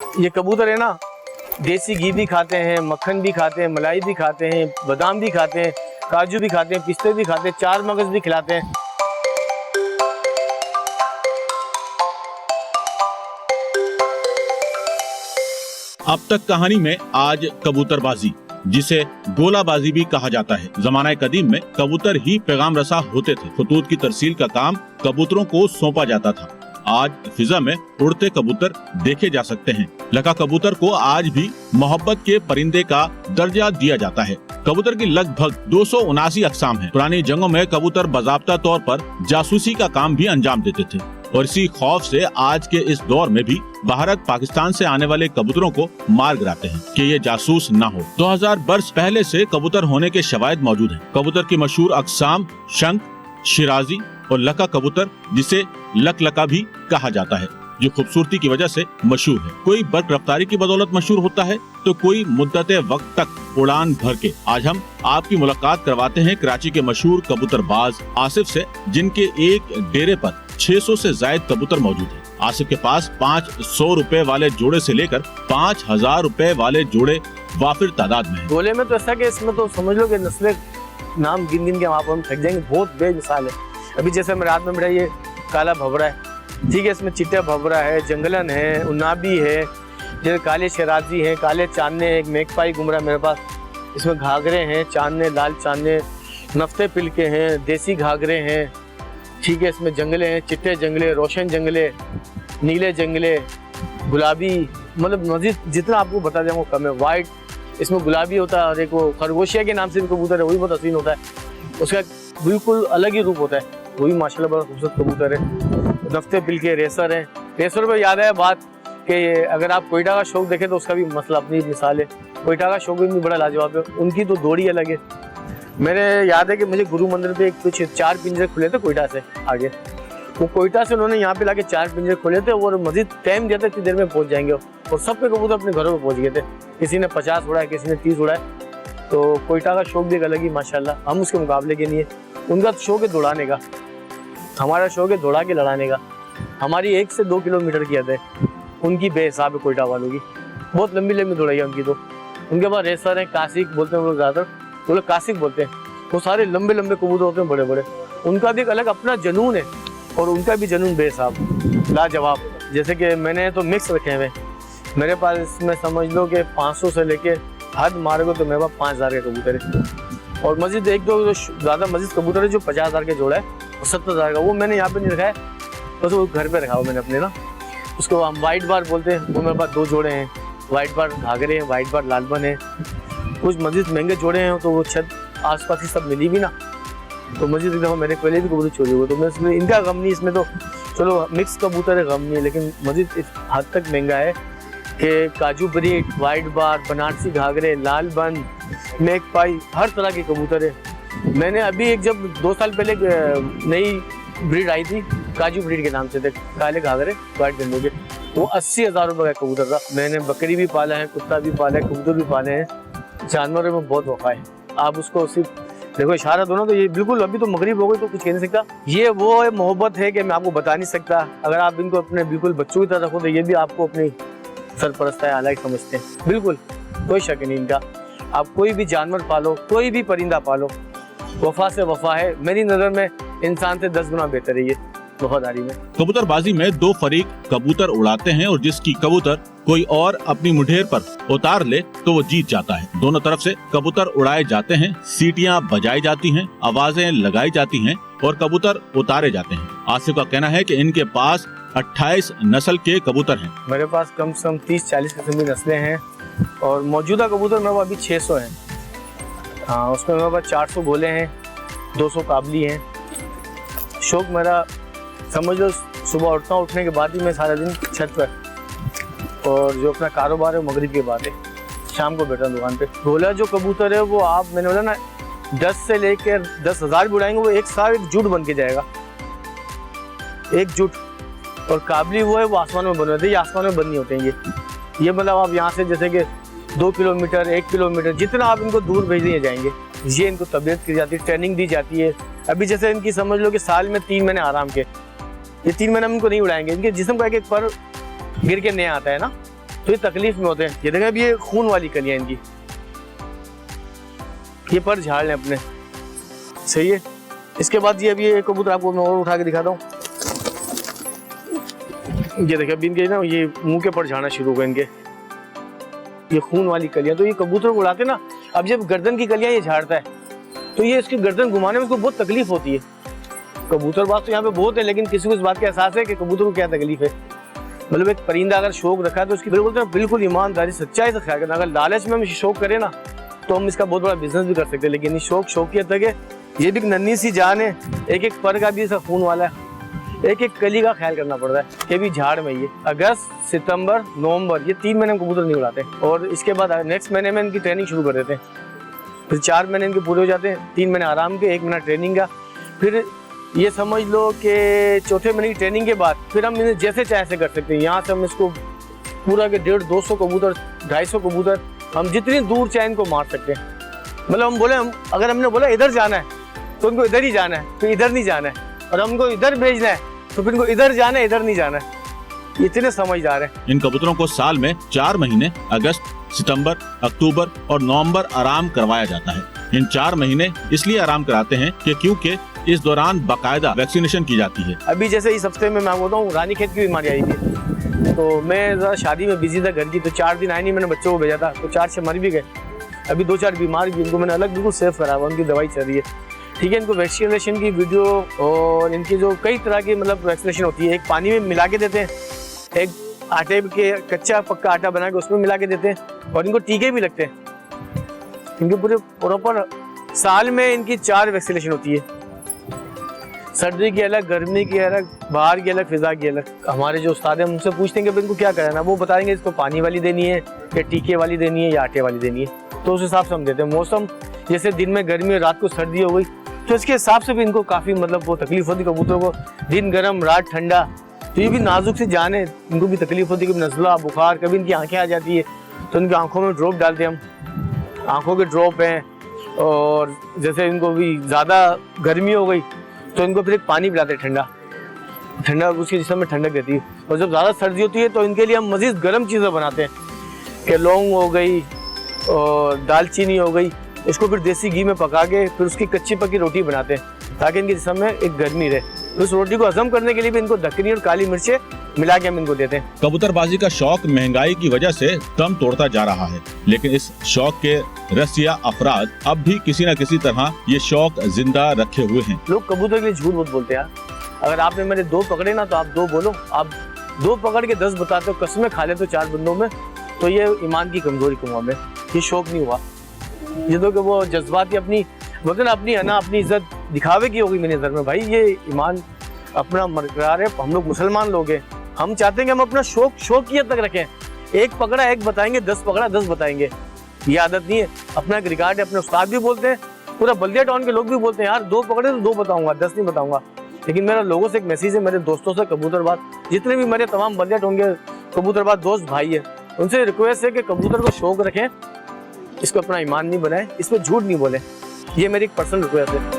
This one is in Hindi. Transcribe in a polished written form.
ये कबूतर है ना, देसी घी भी खाते हैं, मक्खन भी खाते हैं, मलाई भी खाते हैं, बादाम भी खाते हैं, काजू भी खाते हैं, पिस्ते भी खाते हैं, चार मगज भी खिलाते हैं। अब तक कहानी में आज कबूतरबाजी, जिसे गोलाबाजी भी कहा जाता है। जमाना कदीम में कबूतर ही पैगाम रसा होते थे। खतूत की तरसील का काम कबूतरों को सौंपा जाता था। आज फिजा में उड़ते कबूतर देखे जा सकते हैं। लका कबूतर को आज भी मोहब्बत के परिंदे का दर्जा दिया जाता है। कबूतर की लगभग 279 अक़साम है। पुरानी जंगों में कबूतर बाज़ाब्ता तौर पर जासूसी का काम भी अंजाम देते थे और इसी खौफ से आज के इस दौर में भी भारत पाकिस्तान से आने वाले कबूतरों को मार गिराते हैं कि ये जासूस न हो। 2000 वर्ष पहले से कबूतर होने के शवाहिद मौजूद हैं। कबूतर की मशहूर अक़साम शंख, शिराजी और लका कबूतर, जिसे लकलका भी कहा जाता है, जो खूबसूरती की वजह से मशहूर है। कोई बर्क रफ्तारी की बदौलत मशहूर होता है तो कोई मुद्दते वक्त तक उड़ान भर के। आज हम आपकी मुलाकात करवाते हैं कराची के मशहूर कबूतरबाज आसिफ से, जिनके एक डेरे पर 600 से ज्यादा कबूतर मौजूद है। आसिफ के पास 500 रुपए वाले जोड़े से लेकर 5000 रुपए वाले जोड़े वाफिर तादाद में है। गोले में तो ऐसा कि इसमें तो समझ लो कि नस्लें नाम गिन गिन के वहाँ पर हम थक जाएंगे, बहुत बेमिसाल है। अभी जैसे मेरे हाथ में मेरा ये काला भवरा है, ठीक है, इसमें चिट्टा भवरा है, जंगलन है, उन्नाबी है, जैसे काले शराजी हैं, काले चांदने, एक मैकपाई घुमरा मेरे पास, इसमें घाघरे हैं, चांदने, लाल चांदने, नफ्ते पिलके हैं, देसी घाघरे हैं, ठीक है, इसमें जंगले हैं, चिट्टे जंगले, रोशन जंगले, नीले जंगले, गुलाबी, मतलब मजीद जितना आपको बता दें वो कम है। वाइट, इसमें गुलाबी होता है और एक वो खरगोशिया के नाम से भी कबूतर है, वही बहुत हसीन होता है, उसका बिल्कुल अलग ही रूप होता है, वही माशाल्लाह बड़ा खूबसूरत कबूतर है। नफ्ते पिलके रेसर हैं। रेसर पर याद है बात कि अगर आप कोयटा का शौक देखें तो उसका भी मसला अपनी मिसाल है। कोयटा का शौक भी बड़ा लाजवाब है, उनकी तो दौड़ी अलग है। मेरे याद है कि मुझे गुरु मंदिर पे कुछ 4 पिंजरे खुले थे कोयटा से आगे, वो कोयटा से उन्होंने यहाँ पे लाके 4 पिंजरे खोले थे और मजीद टाइम दिया था इतनी देर में पहुँच जाएंगे और सब पे कबूतर अपने घरों में पहुँच गए थे। किसी ने 50 उड़ाया, किसी ने 30 उड़ाया। तो कोयटा का शौक भी एक अलग ही माशाल्लाह, हम उसके मुकाबले के नहीं है। उनका शौक है दौड़ाने का, हमारा शौक है दौड़ा के लड़ाने का। हमारी 1 से 2 किलोमीटर की हद है, उनकी बेहिसाब है कोयटा वालों की, बहुत लंबी लंबी दौड़ाई है उनकी। तो उनके पास रेसर है, कासिक बोलते हैं वो लोग, ज़्यादातर वो लोग कासिक बोलते हैं। वो सारे लंबे लंबे कबूतर होते हैं, बड़े बड़े। उनका भी एक अलग अपना जुनून है और उनका भी जुनून बेहिसाब लाजवाब। जैसे कि मैंने तो मिक्स रखे हुए, मेरे पास इसमें समझ लो कि 500 से लेके हद मारोगे तो मेरे पास 5000 के कबूतर है और मस्जिद एक दो जो ज़्यादा मस्जिद कबूतर है जो 50,000 के जोड़ा है और 70,000 का, वो मैंने यहाँ पे नहीं रखा है, बस वो घर पे रखा हुआ मैंने अपने ना। उसको हम वाइट बार बोलते हैं, वो मेरे पास 2 जोड़े हैं, वाइट बार घाघरे हैं, वाइट बार लालबन है। कुछ मस्जिद महंगे जोड़े हैं तो वो छत आसपास ही सब मिली भी ना, तो मस्जिद एक दफ़ा मैंने पहले भी कबूतर चोरी हुए, तो मैं इसमें इनका गम नहीं, इसमें तो चलो मिक्स कबूतर है, गम नहीं है। लेकिन मस्जिद इस हद तक महंगा है कि काजू ब्रीड, वाइट बार, बनारसी घाघरे, लाल बन, मैकपाई, हर तरह के कबूतर है। मैंने अभी एक जब 2 साल पहले नई ब्रीड आई थी, काजू ब्रीड के नाम से थे, काले घाघरे वाइट गंडों के, वो 80,000 रुपये का कबूतर था। मैंने बकरी भी पाला है, कुत्ता भी पाला है, कबूतर भी पाले हैं। जानवरों में बहुत वफा है। आप उसको सिर्फ देखो इशारा दो ना तो ये बिल्कुल, अभी तो मगरिब हो गई तो कुछ कह नहीं सकता। ये वो मोहब्बत है कि मैं आपको बता नहीं सकता। अगर आप इनको अपने बिल्कुल बच्चों की तरह रखो तो ये भी आपको अपनी सरपरस्त है, आला समझते हैं, बिल्कुल कोई शक नहीं इनका। आप कोई भी जानवर पालो, कोई भी परिंदा पालो, वफा से वफा है। मेरी नज़र में इंसान से 10 गुना बेहतर है ये वफादारी में। कबूतरबाजी में 2 फरीक कबूतर उड़ाते हैं और जिसकी कबूतर कोई और अपनी मुठभेड़ पर उतार ले तो वो जीत जाता है। दोनों तरफ से कबूतर उड़ाए जाते हैं, सीटियां बजाई जाती हैं, आवाजें लगाई जाती हैं और कबूतर उतारे जाते हैं। आसिफ का कहना है कि इनके पास 28 नस्ल के कबूतर हैं। मेरे पास कम से कम 30-40 किस्म की नस्लें हैं और मौजूदा कबूतर मेरे पास अभी 600 हैं। हाँ, उसमें मेरे पास 400 गोले हैं, 200 काबली हैं। शौक मेरा समझ लो सुबह उठने के बाद ही मैं सारा दिन छत पर, और जो अपना कारोबार है मगरिब के बाद है, शाम को बैठा दुकान पे। गोला जो कबूतर है वो आप, मैंने बोला ना, 10 से लेकर 10,000 भी उड़ाएंगे, वो एक साथ एक जुट बन के जाएगा, एक जुट। और काबली वो है, वो आसमान में बने होते हैं, ये आसमान में बंद नहीं होते हैं ये मतलब आप यहाँ से जैसे कि 2 किलोमीटर 1 किलोमीटर जितना आप इनको दूर भेजने जाएंगे, ये इनको तबीयत की जाती है, ट्रेनिंग दी जाती है। अभी जैसे इनकी समझ लो कि साल में 3 महीने आराम के, ये 3 महीने हम इनको नहीं उड़ाएंगे, इनके जिस्म का एक पर गिर के नया आता है ना, तो ये तकलीफ में होते हैं। ये देखें अभी ये खून वाली कलियां इनकी, ये पर झाड़ लें अपने, सही है। इसके बाद ये अभी ये कबूतर आपको मैं और उठा के दिखाता हूँ। ये देखिए अभी इनके ना ये मुंह के पर झाड़ना शुरू हो गए इनके, ये खून वाली कलियां। तो ये कबूतर को उड़ाते ना, अब जब गर्दन की कलियां ये झाड़ता है तो ये इसकी गर्दन घुमाने में उसको बहुत तकलीफ होती है। कबूतरबाज तो यहाँ पे बहुत है, लेकिन किसी को इस बात का एहसास है कि कबूतर को क्या तकलीफ है। मतलब एक परिंदा अगर शौक रखा है तो उसकी बिल्कुल ईमानदारी सच्चाई से ख्याल करना। अगर लालच में हम शौक करें ना तो हम इसका बहुत बड़ा बिजनेस भी कर सकते हैं, लेकिन शौकियत तक है। ये भी एक नन्ही सी जान है, एक एक पर का भी ऐसा खून वाला है, एक एक कली का ख्याल करना पड़ता है। ये भी झाड़ में, ये अगस्त सितंबर नवंबर ये 3 महीने में कबूतर नहीं उड़ाते, और इसके बाद नेक्स्ट महीने में इनकी ट्रेनिंग शुरू कर देते हैं। फिर 4 महीने इनके पूरे हो जाते हैं, 3 महीने आराम के, 1 महीना ट्रेनिंग का। फिर ये समझ लो कि चौथे महीने की ट्रेनिंग के बाद फिर हम इन्हें जैसे चाहे ऐसे कर सकते हैं। यहाँ से हम इसको पूरा के 150-200 कबूतर 250 कबूतर हम जितनी दूर चाहे इनको मार सकते हैं। मतलब हम बोले अगर हमने बोला इधर जाना है तो उनको इधर ही जाना है, फिर इधर नहीं जाना है, और हमको इधर भेजना है तो फिर इनको इधर जाना है, इधर नहीं जाना है। इतने समझदार हैं। इन कबूतरों को साल में 4 महीने अगस्त, सितंबर, अक्टूबर और नवंबर आराम करवाया जाता है। इन 4 महीने इसलिए आराम कराते हैं कि क्योंकि इस दौरान बाकायदा वैक्सीनेशन की जाती है। अभी जैसे इस हफ्ते में मैं बोलता हूँ रानीखेत की बीमारी आई थी, तो मैं जरा शादी में बिजी था घर की, तो 4 दिन आए नहीं, मैंने बच्चों को भेजा था, तो 4 से मर भी गए। अभी 2-4 बीमार भी, इनको मैंने अलग बिल्कुल सेफ करा हुआ, उनकी दवाई चल रही है, ठीक है। इनको वैक्सीनेशन की वीडियो और इनकी जो कई तरह की मतलब वैक्सीनेशन होती है, एक पानी में मिला के देते हैं, एक आटे के कच्चा पक्का आटा बना के उसमें मिला के देते हैं, और इनको टीके भी लगते हैं। इनके पूरे प्रॉपर साल में इनकी 4 वैक्सीनेशन होती है, सर्दी की अलग, गर्मी की अलग, बाहर की अलग, फिजा की अलग। हमारे जो उस्ताद हैं उनसे पूछते हैं कि इनको क्या कराना, वो बताएंगे इसको पानी वाली देनी है या टीके वाली देनी है या आटे वाली देनी है, तो उस हिसाब से हम देते हैं। मौसम जैसे दिन में गर्मी और रात को सर्दी हो गई तो इसके हिसाब से भी इनको काफ़ी मतलब वो तकलीफ होती है। कबूतरों को दिन गर्म रात ठंडा, तो ये भी नाजुक सी जान है, इनको भी तकलीफ होती है, कभी नज़ला बुखार, कभी इनकी आंखें आ जाती है तो इनकी आंखों में ड्रॉप डालते हैं हम, आंखों के ड्रॉप हैं। और जैसे इनको भी ज़्यादा गर्मी हो गई तो इनको फिर एक पानी पिलाते हैं ठंडा, उसके जिस्म में ठंडक देती है। और जब ज़्यादा सर्दी होती है तो इनके लिए हम मज़ीद गर्म चीज़ें बनाते हैं कि लौंग हो गई और दालचीनी हो गई, इसको फिर देसी घी में पका के फिर उसकी कच्ची पक्की रोटी बनाते हैं ताकि इनके जिस्म में एक गर्मी रहे। उस रोटी को हजम करने के लिए भी इनको दक्कनी और काली मिर्चें मिला के हम इनको देते हैं। कबूतरबाजी का शौक महंगाई की वजह से दम तोड़ता जा रहा है, लेकिन इस शौक के रसिया अफराद अब भी किसी न किसी तरह ये शौक जिंदा रखे हुए हैं। लोग कबूतर के लिए झूठ बहुत बोलते हैं। अगर आपने मेरे 2 पकड़े ना तो आप 2 बोलो, आप 2 पकड़ के 10 बताते हो, कसमें खा लेते हो 4 बंदों में, तो ये ईमान की कमजोरी कहूँगा मैं, ये शौक नहीं हुआ। ये तो कि वो जज्बात अपनी बोलते ना, अपनी इज्जत दिखावे की होगी मेरी नजर में। भाई ये ईमान अपना बरकरार है, हम लोग मुसलमान लोग हैं, हम चाहते हैं कि हम अपना शौकियत तक रखें। 1 पकड़ा 1 बताएंगे, 10 पकड़ा 10 बताएंगे, ये आदत नहीं है। अपना एक रिकॉर्ड है, अपने उस्ताद भी बोलते हैं, पूरा बल्दिया टाउन के लोग भी बोलते हैं यार 2 पकड़े तो 2 बताऊंगा, 10 नहीं बताऊंगा। लेकिन मेरा लोगों से एक मैसेज है, मेरे दोस्तों से, कबूतरबाज जितने भी मेरे तमाम बल्दिया टाउन के कबूतरबाज दोस्त भाई है, उनसे रिक्वेस्ट है कि कबूतर को शौक रखें, इसको अपना ईमान नहीं बनाए, इसमें झूठ नहीं बोले, ये मेरी एक पर्सनल रिक्वेस्ट है।